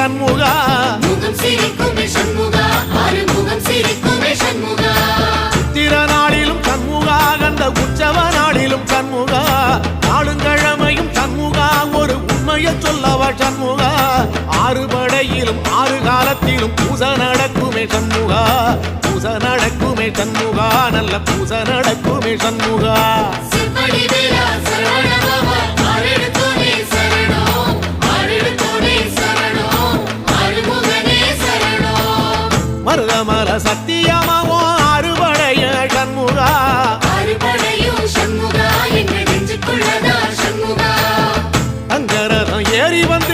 சண்முகா முகம் சிரிக்குமே சண்முகா ஆறுமுகம் சிரிக்குமே சண்முகா சித்திர நாளிலும் சண்முகா கந்த உற்சவ நாளிலும் சண்முகா நாளுங்கிழமையும் சண்முகா ஒரு உண்மையை சொல்லவா சண்முகா ஆறு படையிலும் ஆறு காலத்திலும் பூசை நடக்குமே சண்முகா பூசை நடக்குமே சண்முகா நல்ல பூசை நடக்குமே சண்முகா சிவடி வேலா சரவணபவா ஆரெடுத்தோனே சரணம் ஆரெடுத்தோனே சரணம் ஆறுமுகனே சரணம் மருதமல சத்தியமாவோ ஆறுபடைய சண்முகா ஆறுபடையும் சண்முகா எங்கள் நெஞ்சுக்குள்ளதா சண்முகா அங்கரதம் ஏறி வந்து